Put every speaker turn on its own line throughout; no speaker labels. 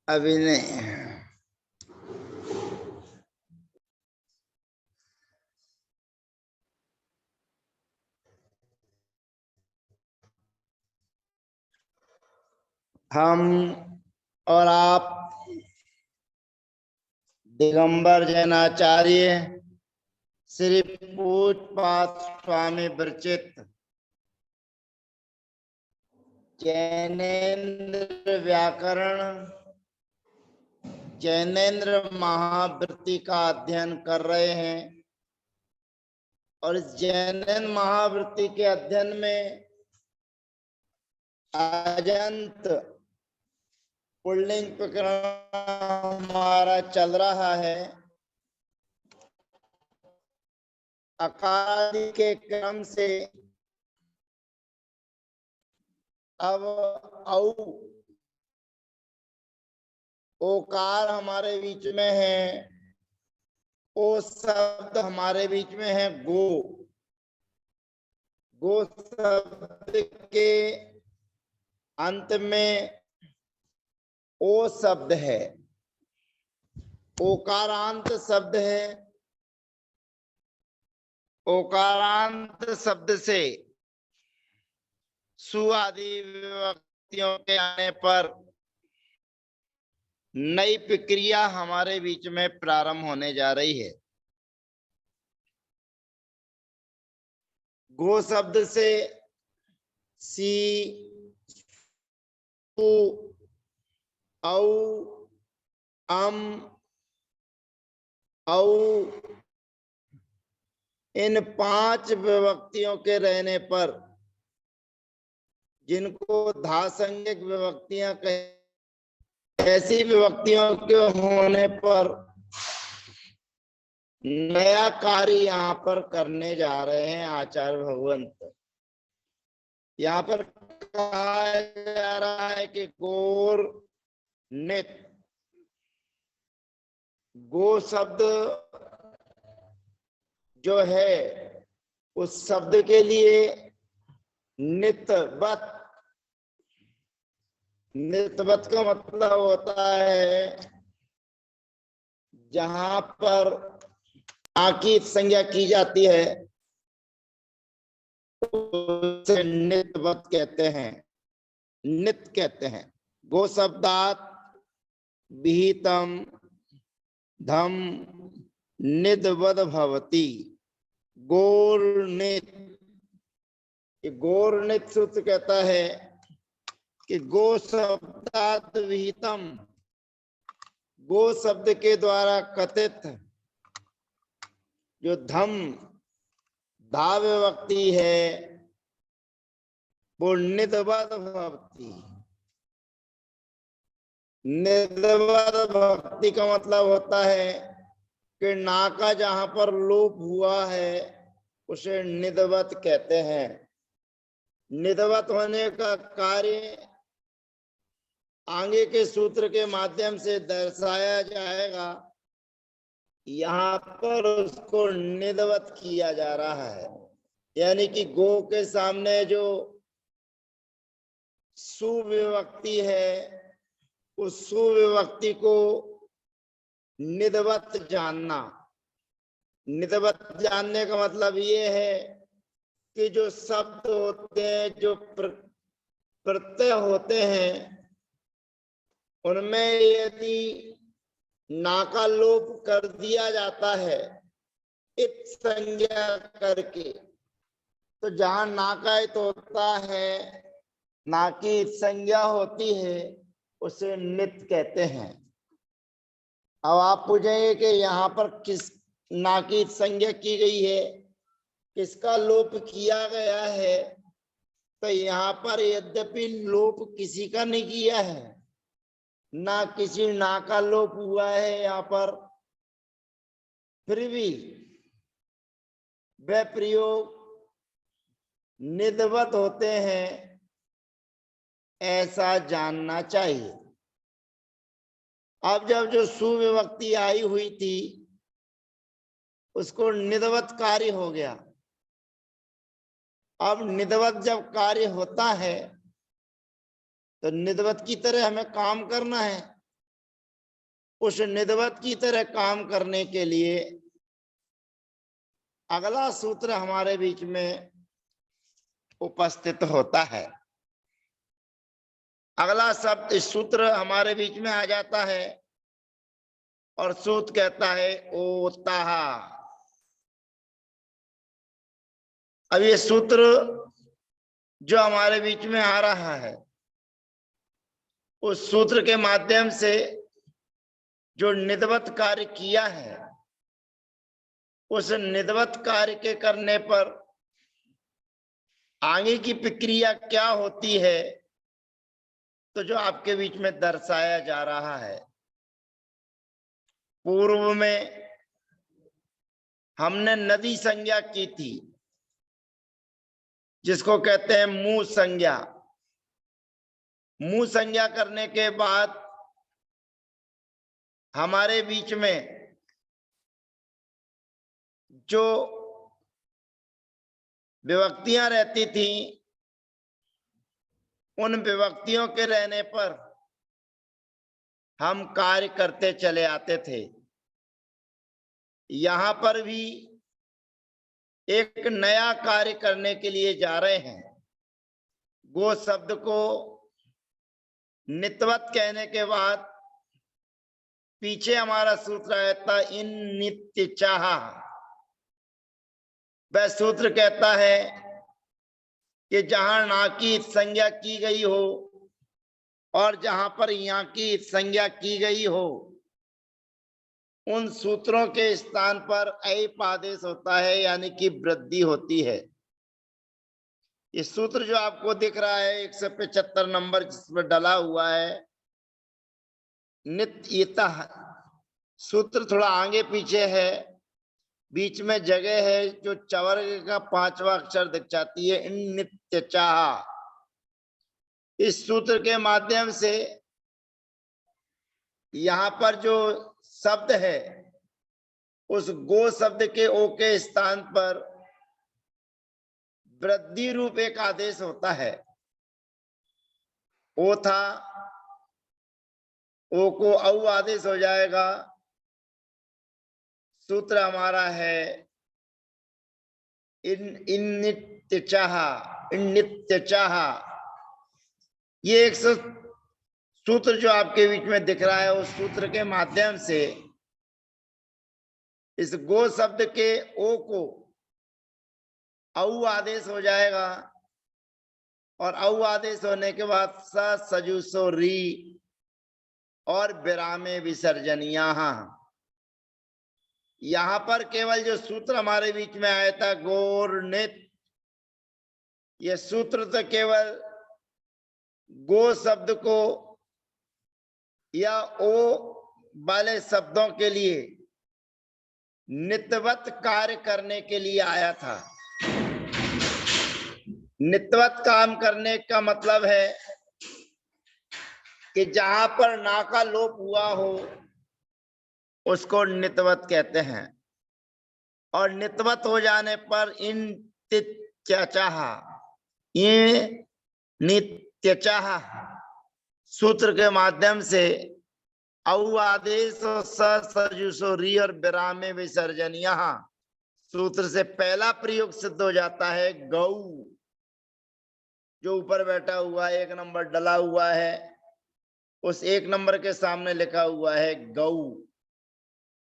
अभिनय। हम और आप दिगंबर जैनाचार्य श्री पूज्यपाद स्वामी विरचित जैनेन्द्र व्याकरण जैनेन्द्र महावृत्ति का अध्ययन कर रहे हैं। और इस जैनेन्द्र महावृत्ति के अध्ययन में अजंत पुल्लिंग प्रकरण हमारा चल रहा है। अकारादि के क्रम से अब औ ओकार हमारे बीच में है, ओ शब्द हमारे बीच में है। गो शब्द के अंत में ओ शब्द है, ओकारांत शब्द है। ओकारांत शब्द से सु आदि विभक्तियों के आने पर नई प्रक्रिया हमारे बीच में प्रारंभ होने जा रही है। गो शब्द से सी, सु, औ, अम, औ इन 5 विभक्तियों के रहने पर, जिनको धासंज्ञक विभक्तियां कहे, ऐसी विभक्तियों के होने पर नया कार्य यहाँ पर करने जा रहे हैं आचार्य भगवंत। यहाँ पर कहा जा रहा है कि गोर नित। गो शब्द जो है उस शब्द के लिए नितवत। नितवत का मतलब होता है जहां पर आ की संज्ञा की जाती है उसे नितवत कहते हैं, नित कहते हैं। गो शब्दात विहितम धम निदवद भवति। गोर्नित। गोर्नित सूत्र कहता है कि गो शब्दात विहितम, गो शब्द के द्वारा कथित जो धम धा विभक्ति है वो निदवद भवति। निदवद भक्ति का मतलब होता है कि ना का जहां पर लोप हुआ है उसे निदवत कहते हैं। निदवत होने का कार्य आगे के सूत्र के माध्यम से दर्शाया जाएगा। यहाँ पर उसको निदवत किया जा रहा है, यानी कि गो के सामने जो सुविभक्ति है उस सुविभक्ति को निदवत जानना। निदवत जानने का मतलब ये है कि जो शब्द होते हैं, जो प्रत्यय होते हैं, उनमें यदि ना का लोप कर दिया जाता है इत संज्ञा करके, तो जहां ना का इत होता है, ना की इत संज्ञा होती है, उसे नित कहते हैं। अब आप पूछेंगे कि यहाँ पर किस ना की इत संज्ञा की गई है, किसका लोप किया गया है? तो यहाँ पर यद्यपि लोप किसी का नहीं किया है, ना किसी ना का लोप हुआ है यहाँ पर, फिर भी वे प्रयोग निदवत होते हैं, ऐसा जानना चाहिए। अब जब जो सुविभक्ति आई हुई थी उसको निदवत कार्य हो गया। अब निदवत जब कार्य होता है तो निदवत की तरह हमें काम करना है। उस निधवत की तरह काम करने के लिए अगला सूत्र हमारे बीच में उपस्थित होता है। अगला शब्द इस सूत्र हमारे बीच में आ जाता है और सूत्र कहता है ओताह। अब ये सूत्र जो हमारे बीच में आ रहा है, उस सूत्र के माध्यम से जो निधवत कार्य किया है, उस निधवत कार्य के करने पर आगे की प्रक्रिया क्या होती है, तो जो आपके बीच में दर्शाया जा रहा है। पूर्व में हमने नदी संज्ञा की थी, जिसको कहते हैं मुंह संज्ञा। मुंह संज्ञा करने के बाद हमारे बीच में जो विभक्तियां रहती थी, उन विभक्तियों के रहने पर हम कार्य करते चले आते थे। यहां पर भी एक नया कार्य करने के लिए जा रहे हैं। गो शब्द को नित्यवत कहने के बाद पीछे हमारा सूत्र आया था इन नित्य चाह। वह सूत्र कहता है कि जहां ना की संज्ञा की गई हो और जहां पर यहाँ की संज्ञा की गई हो, उन सूत्रों के स्थान पर ऐप आदेश होता है, यानी कि वृद्धि होती है। इस सूत्र जो आपको दिख रहा है 175 नंबर जिसमें डला हुआ है, नित्यतः सूत्र थोड़ा आगे पीछे है, बीच में जगह है जो चवर्ग का 5वां अक्षर दिखाती है, इन नित्य चाह। इस सूत्र के माध्यम से यहां पर जो शब्द है, उस गो शब्द के ओ के स्थान पर वृद्धि रूप एक आदेश होता है। ओ था, ओ को औ आदेश हो जाएगा। सूत्र हमारा है इन नित्य चाह, इन नित्य चाह। ये एक सूत्र जो आपके बीच में दिख रहा है, उस सूत्र के माध्यम से इस गो शब्द के ओ को औ आदेश हो जाएगा और औ आदेश होने के बाद स सजुसो री और विरामे विसर्जनिया। यहां पर केवल जो सूत्र हमारे बीच में आया था गोर नित, ये सूत्र तो केवल गो शब्द को या ओ वाले शब्दों के लिए नित्यवत कार्य करने के लिए आया था। नित्यवत काम करने का मतलब है कि जहां पर ना का लोप हुआ हो उसको नित्यवत कहते हैं, और नित्यवत हो जाने पर इन चाह, ये नित्य चाह सूत्र के माध्यम से औ आदेश और सजुसो री और विरामे विसर्जनिया सूत्र से पहला प्रयोग सिद्ध हो जाता है। गौ जो ऊपर बैठा हुआ है, 1 नंबर डला हुआ है, उस 1 नंबर के सामने लिखा हुआ है गौ,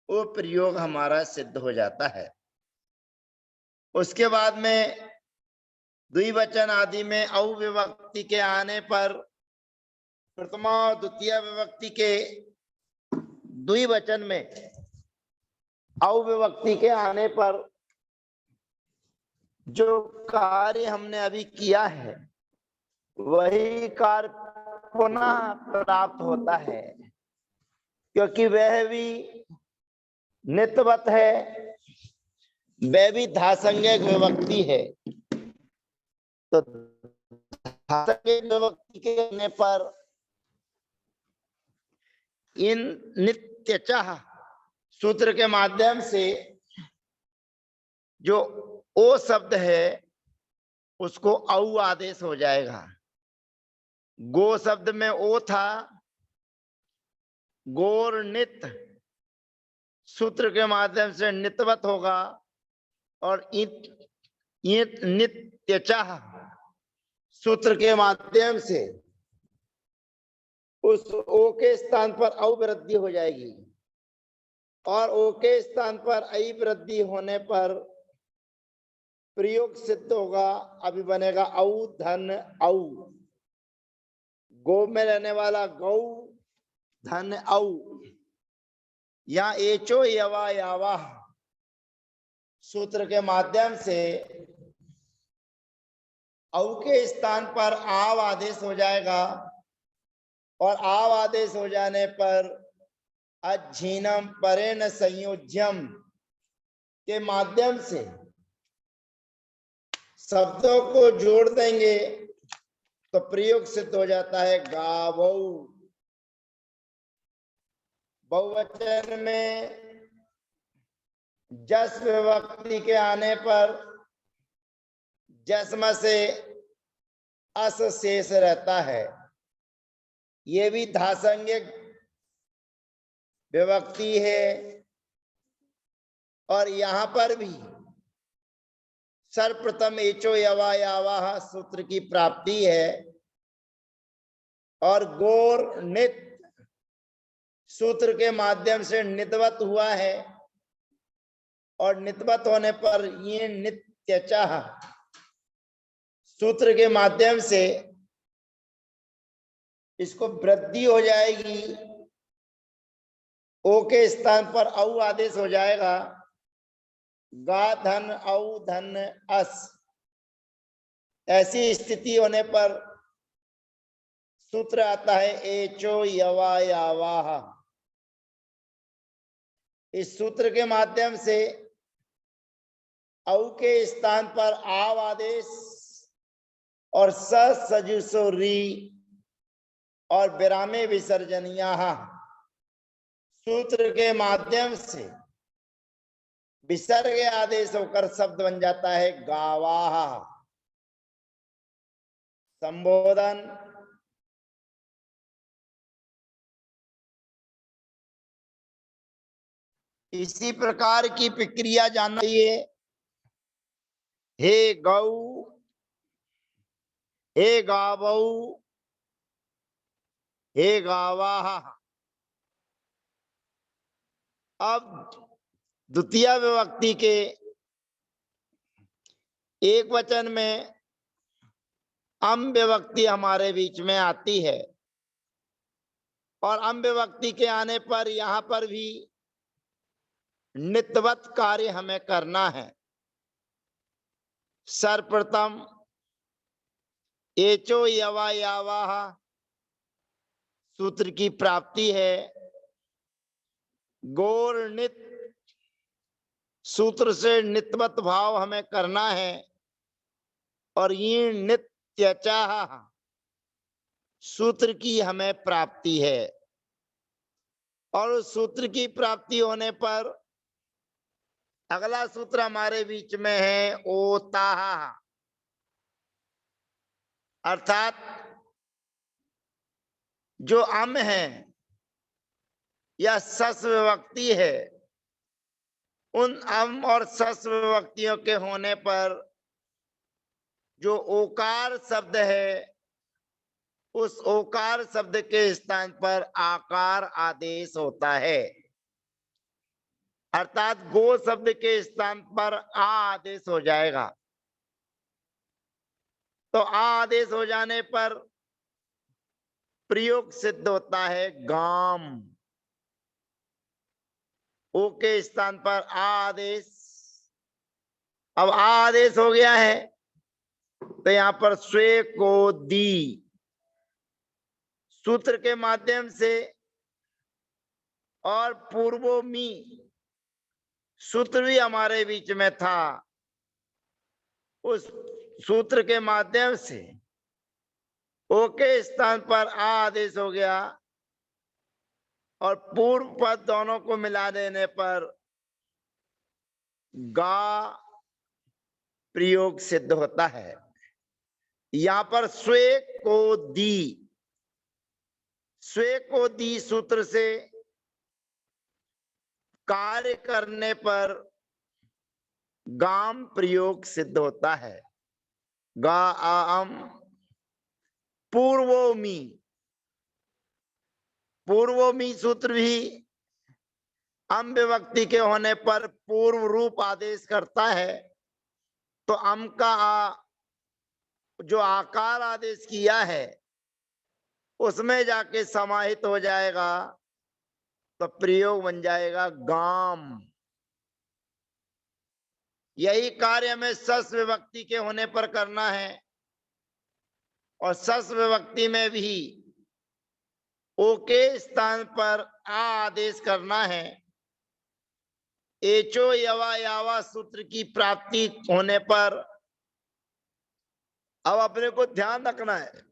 वो प्रयोग हमारा सिद्ध हो जाता है। उसके बाद में द्विवचन आदि में औ विभक्ति के आने पर, प्रथमा और द्वितीय विभक्ति के द्विवचन में औ विभक्ति के आने पर जो कार्य हमने अभी किया है, वही कार्य पुनः प्राप्त होता है, क्योंकि वह भी नित्यवत है, वह भी धासंज्ञक विभक्ति है। तो धासंज्ञक विभक्ति के आने पर इन नित्य चाह सूत्र के माध्यम से जो ओ शब्द है उसको औ आदेश हो जाएगा। गो शब्द में ओ था, गोर नित सूत्र के माध्यम से नितवत होगा, और ईट नित्यचाह सूत्र के माध्यम से उस ओ के स्थान पर औ वृद्धि हो जाएगी, और ओ के स्थान पर आई वृद्धि होने पर प्रयोग सिद्ध होगा। अभी बनेगा औ धन औ, गो में रहने वाला गौ, धन औ, या एचो यवा यावा सूत्र के माध्यम से औ के स्थान पर आव आदेश हो जाएगा, और आव आदेश हो जाने पर अझीनम परेण संयोज्यम के माध्यम से शब्दों को जोड़ देंगे तो प्रयोग सिद्ध हो जाता है गावौ। बहुवचन में जस विभक्ति के आने पर जस्म से अस शेष रहता है, ये भी धासंज्ञक विभक्ति है, और यहां पर भी सर्वप्रथम एचो यवा यावाह सूत्र की प्राप्ति है, और गोर नित सूत्र के माध्यम से नितवत हुआ है, और नितवत होने पर ये नित्यचाह सूत्र के माध्यम से इसको वृद्धि हो जाएगी, ओ के स्थान पर औ आदेश हो जाएगा, गा धन औ धन अस। ऐसी स्थिति होने पर सूत्र आता है एचो यवा यावाह। इस सूत्र के माध्यम से औ के स्थान पर आव आदेश और सजुसो री और विरामे विसर्जनिया सूत्र के माध्यम से विसर्ग आदेश होकर शब्द बन जाता है गावाह। संबोधन इसी प्रकार की प्रक्रिया जानना चाहिए। हे गौ, हे गावौ, हे गावाह। अब द्वितीय विभक्ति के एक वचन में अम विभक्ति हमारे बीच में आती है, और अम विभक्ति के आने पर यहां पर भी नित्यवत कार्य हमें करना है। सर्वप्रथम एचो यवा यावाह सूत्र की प्राप्ति है, गोर नित सूत्र से नित्यवत भाव हमें करना है, और ये नित्यचाह सूत्र की हमें प्राप्ति है, और उस सूत्र की प्राप्ति होने पर अगला सूत्र हमारे बीच में है ओताह, अर्थात जो अम है या सस विभक्ति है, उन अम और सस विभक्तियों के होने पर जो ओकार शब्द है, उस ओकार शब्द के स्थान पर आकार आदेश होता है, अर्थात गो शब्द के स्थान पर आ आदेश हो जाएगा। तो आ आदेश हो जाने पर प्रयोग सिद्ध होता है गाम। ओ के स्थान पर आ आदेश। अब आ आदेश हो गया है तो यहां पर स्वे को दी सूत्र के माध्यम से, और पूर्वो मी सूत्र भी हमारे बीच में था, उस सूत्र के माध्यम से ओ के स्थान पर आ आदेश हो गया, और पूर्व पद दोनों को मिला देने पर गा प्रयोग सिद्ध होता है। यहां पर स्वे को दी सूत्र से कार्य करने पर गाम प्रयोग सिद्ध होता है। गा आम पूर्वोमी, पूर्वोमी सूत्र भी अम विभक्ति के होने पर पूर्व रूप आदेश करता है। तो अम का जो आकार आदेश किया है उसमें जाके समाहित हो जाएगा, तो प्रयोग बन जाएगा गाम। यही कार्य हमें सस विभक्ति के होने पर करना है, और सस विभक्ति में भी ओ के स्थान पर आ आदेश करना है। एचो यवा यावा सूत्र की प्राप्ति होने पर अब अपने को ध्यान रखना है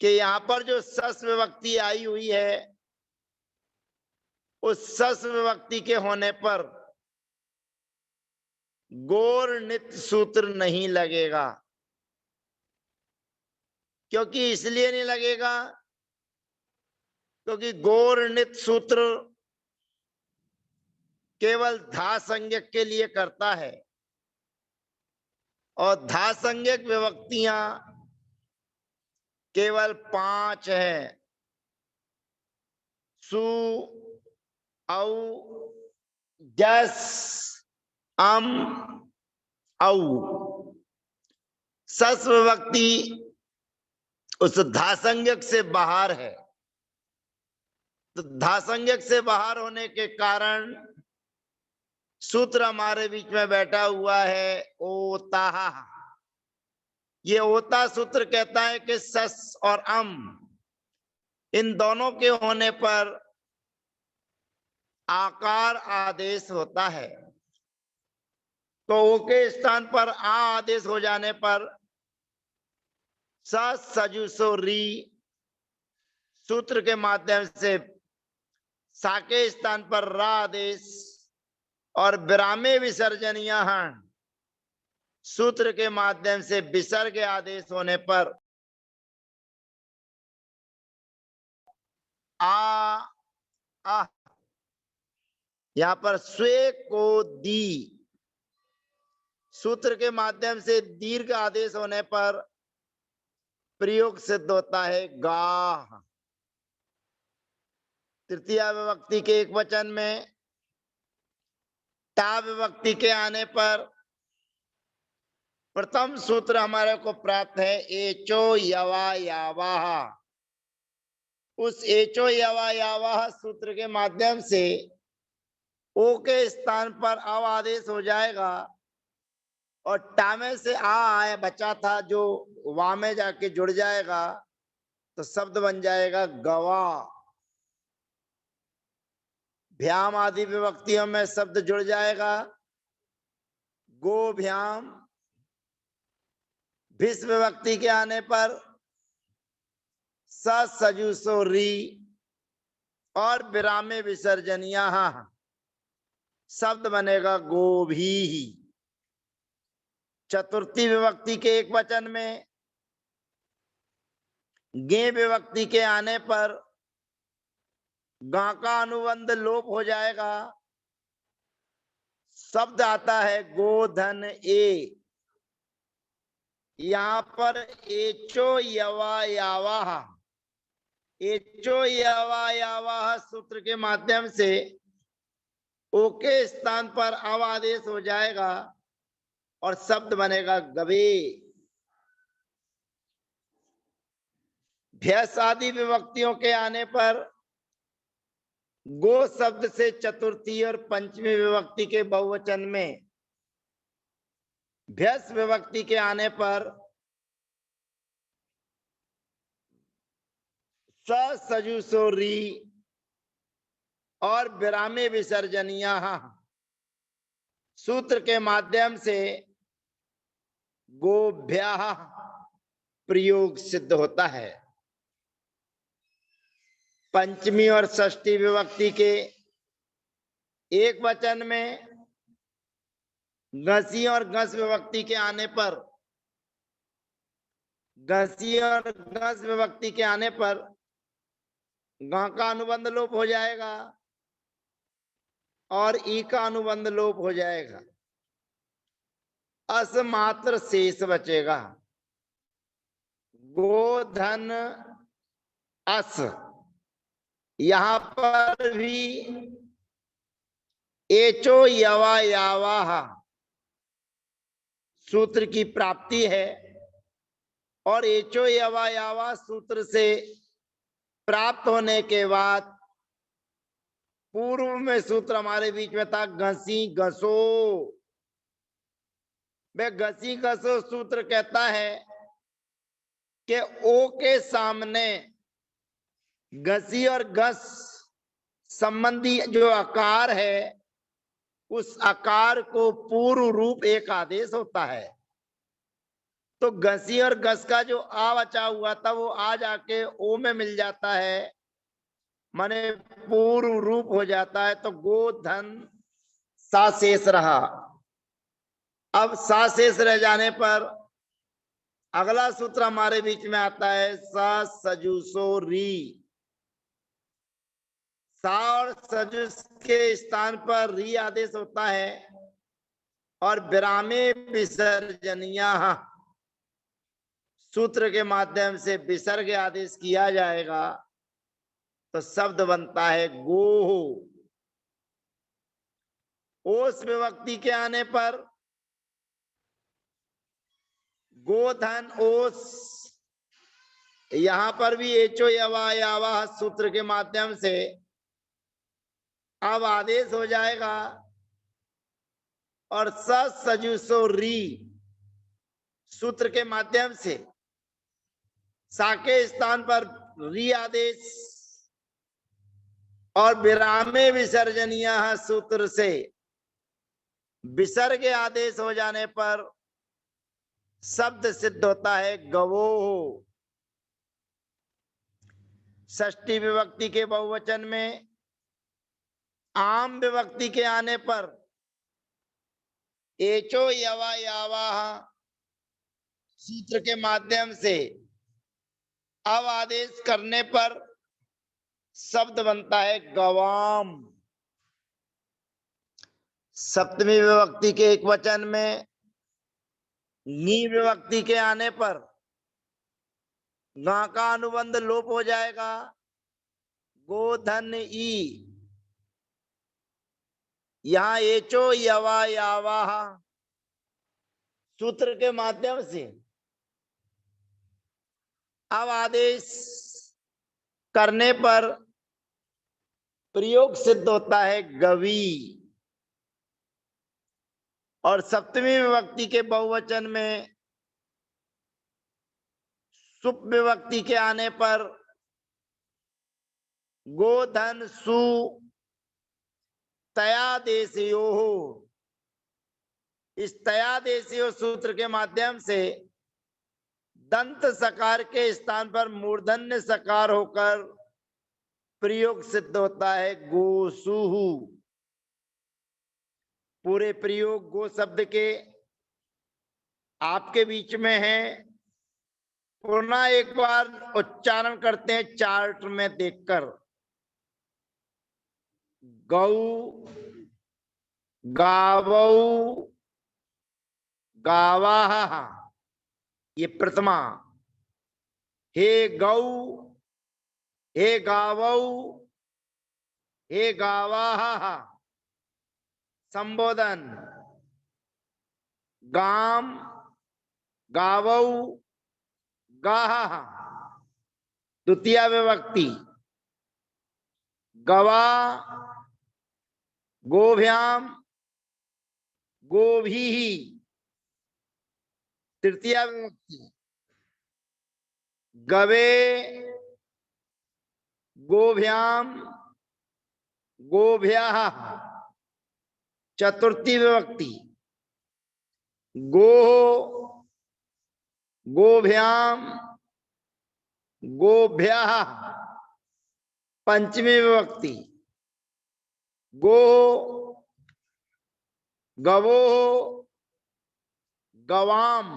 कि यहां पर जो सस विभक्ति आई हुई है उस सस विभक्ति के होने पर गोर नित सूत्र नहीं लगेगा। क्योंकि इसलिए नहीं लगेगा क्योंकि गोर नित सूत्र केवल धा संज्ञक के लिए करता है, और धा संज्ञक विभक्तियां केवल 5 है। सु, औ, जस, अम, औ। सस विभक्ति उस धासंज्ञक से बाहर है, तो धासंज्ञक से बाहर होने के कारण सूत्र हमारे बीच में बैठा हुआ है ओता। ये ओता सूत्र कहता है कि सस और अम इन दोनों के होने पर आकार आदेश होता है। तो ओ के स्थान पर आ आदेश हो जाने पर सजुसो री सूत्र के माध्यम से सा के स्थान पर रा आदेश, और विरामे विसर्जनीय सूत्र के माध्यम से विसर्ग आदेश होने पर आ यहां पर स्वे को दी सूत्र के माध्यम से दीर्घ आदेश होने पर प्रयोग सिद्ध होता है गा। तृतीय विभक्ति के एक वचन में टा विभक्ति के आने पर प्रथम सूत्र हमारे को प्राप्त है एचो यवा यावाहा। उस एचो यवा यावाहा सूत्र के माध्यम से ओ के स्थान पर अव आदेश हो जाएगा, और टा में से आ आया बचा था जो वा में जाके जुड़ जाएगा, तो शब्द बन जाएगा गवा। भ्याम आदि विभक्तियों में शब्द जुड़ जाएगा गो भ्याम। भिस विभक्ति के आने पर सजुसो री और विरामे विसर्जनिया शब्द बनेगा गोभी। चतुर्थी विभक्ति के एक वचन में गे विभक्ति के आने पर गा का अनुबंध लोप हो जाएगा, शब्द आता है गोधन ए। यहां पर एचो यवा यावाह, एचो यवा यावाह सूत्र के माध्यम से ओ के स्थान पर अव आदेश हो जाएगा और शब्द बनेगा गवे। भ्यस आदि विभक्तियों के आने पर गो शब्द से चतुर्थी और पंचमी विभक्ति के बहुवचन में भ्यस विभक्ति के आने पर सजुसो री और विरामे विसर्जनिया सूत्र के माध्यम से गोभ्या प्रयोग सिद्ध होता है। पंचमी और षष्ठी विभक्ति के एक वचन में घसी और घस विभक्ति के आने पर, घसी और घस विभक्ति के आने पर गा का अनुबंध लोप हो जाएगा, और ई का अनुबंध लोप हो जाएगा, अस मात्र शेष बचेगा। गोधन अस, यहां पर भी एचो यवा यावाह सूत्र की प्राप्ति है, और एचो यवा यावा सूत्र से प्राप्त होने के बाद पूर्व में सूत्र हमारे बीच में था घसी घसो। वे घसी घसो सूत्र कहता है कि ओ के सामने घसी और घस संबंधी जो आकार है, उस आकार को पूर्व रूप एक आदेश होता है। तो घसी और घस का जो आ बचा हुआ था वो आ जाके ओ में मिल जाता है, माने पूर्व रूप हो जाता है। तो गोधन सा शेष रहा। अब सा शेष रह जाने पर अगला सूत्र हमारे बीच में आता है सा सजुसो री। सा और सजुस के स्थान पर री आदेश होता है, और विरामे विसर्जनिया सूत्र के माध्यम से विसर्ग आदेश किया जाएगा, तो शब्द बनता है गोह। ओस विभक्ति के आने पर गोधन ओस, यहां पर भी एचो यवा यावा सूत्र के माध्यम से अब आदेश हो जाएगा, और सजुसो री सूत्र के माध्यम से सा के स्थान पर री आदेश, और विरामे विसर्जनीय सूत्र से विसर्ग आदेश हो जाने पर शब्द सिद्ध होता है गवो। षष्ठी विभक्ति के बहुवचन में आम विभक्ति के आने पर एचो यवा यावा सूत्र के माध्यम से अब आदेश करने पर शब्द बनता है गवाम। सप्तमी विभक्ति के एक वचन में नी विभक्ति के आने पर गा का अनुबंध लोप हो जाएगा, गोधन ई। यहां एचो यवा यावा सूत्र के माध्यम से अब आदेश करने पर प्रयोग सिद्ध होता है गवी। और सप्तमी विभक्ति के बहुवचन में सुप विभक्ति के आने पर गोधन सु तयादेशयो, इस तयादेशयो सूत्र के माध्यम से दंत सकार के स्थान पर मूर्धन्य सकार होकर प्रयोग सिद्ध होता है गोसुहु। पूरे प्रयोग गो शब्द के आपके बीच में है, पुनः एक बार उच्चारण करते हैं चार्ट में देखकर। गौ, गावौ, गावाह, ये प्रथमा। हे गौ, हे गावौ, हे गावाह संबोधन। गाम, गावौ, गाह द्वितीय विभक्ति। गवा, गोभ्याम, गोभीः तृतीय विभक्ति। गवे, गोभ्याम, गोभ्यः चतुर्थी विभक्ति। गो, गोभ्याम, गोभ्यः पंचमी विभक्ति। गो, गवो, गवाम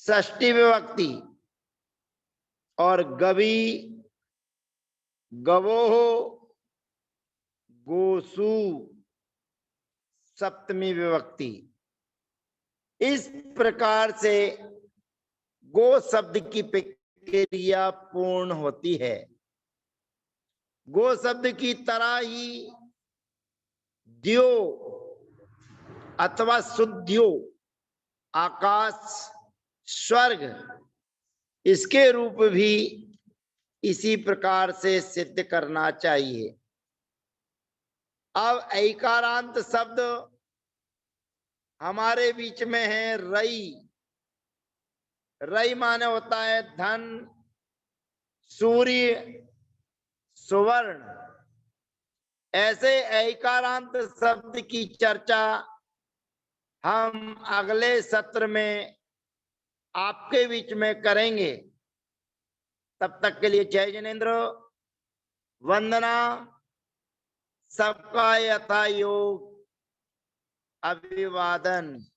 षष्ठी विभक्ति। और गवी, गवो, गोसु सप्तमी विभक्ति। इस प्रकार से गो शब्द की प्रक्रिया पूर्ण होती है। गो शब्द की तरह ही द्यो अथवा शुद्ध्यो आकाश स्वर्ग, इसके रूप भी इसी प्रकार से सिद्ध करना चाहिए। अब ऐकारांत शब्द हमारे बीच में है रई। रई माने होता है धन, सूर्य, सुवर्ण। ऐसे ऐकारांत शब्द की चर्चा हम अगले सत्र में आपके बीच में करेंगे। तब तक के लिए जय जिनेन्द्र, वंदना, सबका यथा योग, अभिवादन।